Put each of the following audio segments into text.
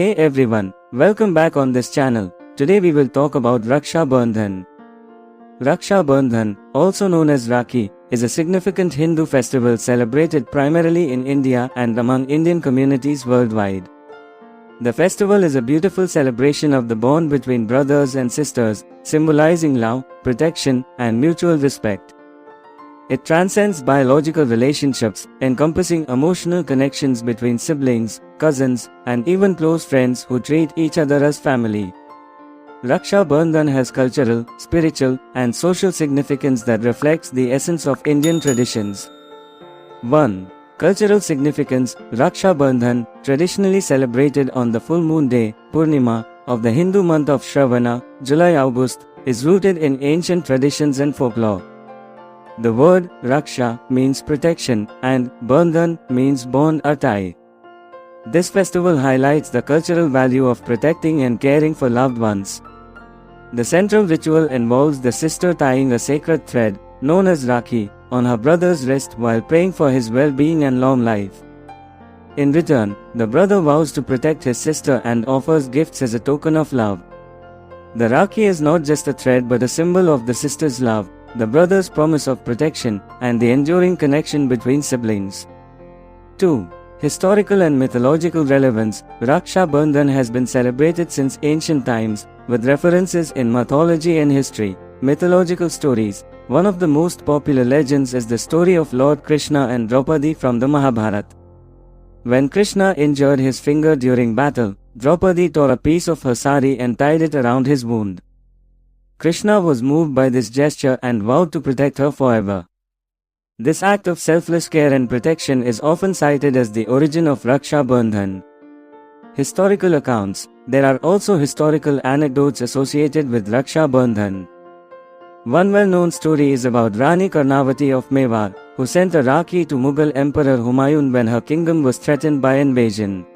Hey everyone, welcome back on this channel. Today we will talk about Raksha Bandhan. Raksha Bandhan, also known as Rakhi, is a significant Hindu festival celebrated primarily in India and among Indian communities worldwide. The festival is a beautiful celebration of the bond between brothers and sisters, symbolizing love, protection, and mutual respect. It transcends biological relationships, encompassing emotional connections between siblings, cousins, and even close friends who treat each other as family. Raksha Bandhan has cultural, spiritual, and social significance that reflects the essence of Indian traditions. 1. Cultural significance. Raksha Bandhan, traditionally celebrated on the full moon day, Purnima, of the Hindu month of Shravana, July-August, is rooted in ancient traditions and folklore. The word Raksha means protection and Bandhan means bond or tie. This festival highlights the cultural value of protecting and caring for loved ones. The central ritual involves the sister tying a sacred thread, known as Rakhi, on her brother's wrist while praying for his well-being and long life. In return, the brother vows to protect his sister and offers gifts as a token of love. The Rakhi is not just a thread but a symbol of the sister's love, the brother's promise of protection, and the enduring connection between siblings. 2. Historical and mythological relevance. Raksha Bandhan has been celebrated since ancient times, with references in mythology and history. Mythological stories. One of the most popular legends is the story of Lord Krishna and Draupadi from the Mahabharata. When Krishna injured his finger during battle, Draupadi tore a piece of her sari and tied it around his wound. Krishna was moved by this gesture and vowed to protect her forever. This act of selfless care and protection is often cited as the origin of Raksha Bandhan. Historical accounts. There are also historical anecdotes associated with Raksha Bandhan. One well-known story is about Rani Karnavati of Mewar, who sent a Rakhi to Mughal Emperor Humayun when her kingdom was threatened by invasion.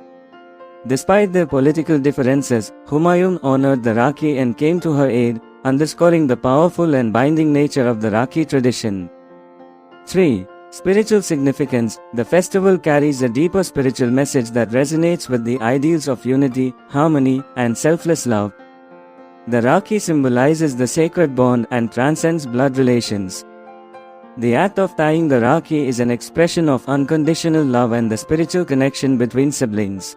Despite their political differences, Humayun honored the Rakhi and came to her aid, underscoring the powerful and binding nature of the Rakhi tradition. 3. Spiritual significance. The festival carries a deeper spiritual message that resonates with the ideals of unity, harmony, and selfless love. The Rakhi symbolizes the sacred bond and transcends blood relations. The act of tying the Rakhi is an expression of unconditional love and the spiritual connection between siblings.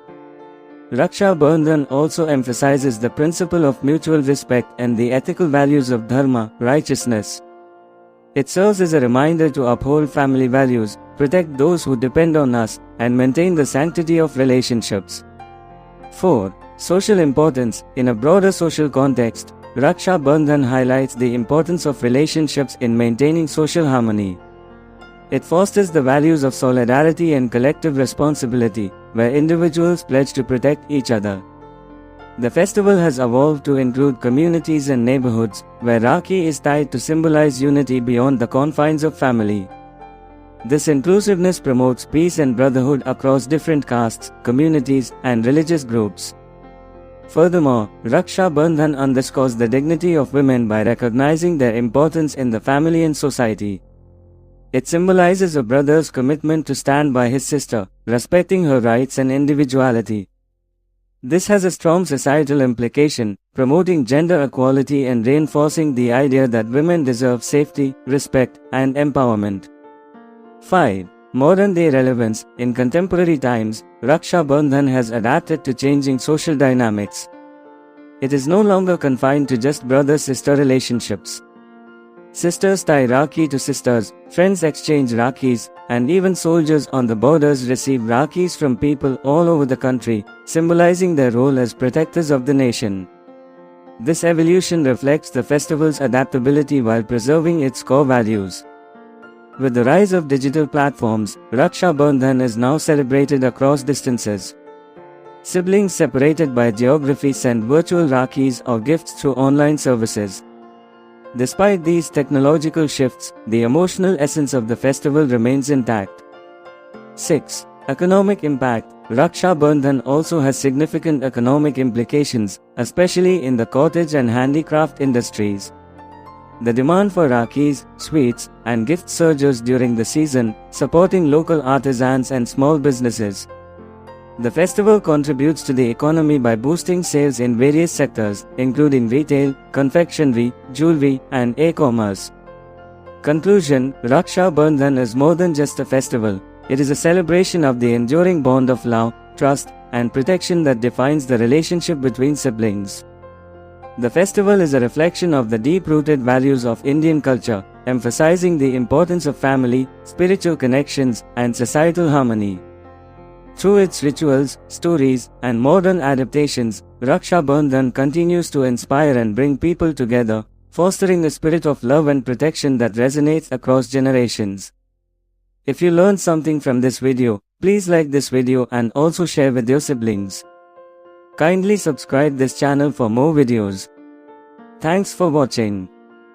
Raksha Bandhan also emphasizes the principle of mutual respect and the ethical values of dharma, righteousness. It serves as a reminder to uphold family values, protect those who depend on us, and maintain the sanctity of relationships. 4. Social importance. In a broader social context, Raksha Bandhan highlights the importance of relationships in maintaining social harmony. It fosters the values of solidarity and collective responsibility, where individuals pledge to protect each other. The festival has evolved to include communities and neighborhoods, where Rakhi is tied to symbolize unity beyond the confines of family. This inclusiveness promotes peace and brotherhood across different castes, communities, and religious groups. Furthermore, Raksha Bandhan underscores the dignity of women by recognizing their importance in the family and society. It symbolizes a brother's commitment to stand by his sister, respecting her rights and individuality. This has a strong societal implication, promoting gender equality and reinforcing the idea that women deserve safety, respect, and empowerment. 5. Modern-day relevance. In contemporary times, Raksha Bandhan has adapted to changing social dynamics. It is no longer confined to just brother-sister relationships. Sisters tie Rakhi to sisters, friends exchange Rakhis, and even soldiers on the borders receive Rakhis from people all over the country, symbolizing their role as protectors of the nation. This evolution reflects the festival's adaptability while preserving its core values. With the rise of digital platforms, Raksha Bandhan is now celebrated across distances. Siblings separated by geography send virtual Rakhis or gifts through online services. Despite these technological shifts, the emotional essence of the festival remains intact. 6. Economic impact. Raksha Bandhan also has significant economic implications, especially in the cottage and handicraft industries. The demand for Rakhis, sweets, and gifts surges during the season, supporting local artisans and small businesses. The festival contributes to the economy by boosting sales in various sectors, including retail, confectionery, jewelry, and e-commerce. Conclusion: Raksha Bandhan is more than just a festival. It is a celebration of the enduring bond of love, trust, and protection that defines the relationship between siblings. The festival is a reflection of the deep-rooted values of Indian culture, emphasizing the importance of family, spiritual connections, and societal harmony. Through its rituals, stories, and modern adaptations, Raksha Bandhan continues to inspire and bring people together, fostering a spirit of love and protection that resonates across generations. If you learned something from this video, please like this video and also share with your siblings. Kindly subscribe this channel for more videos. Thanks for watching.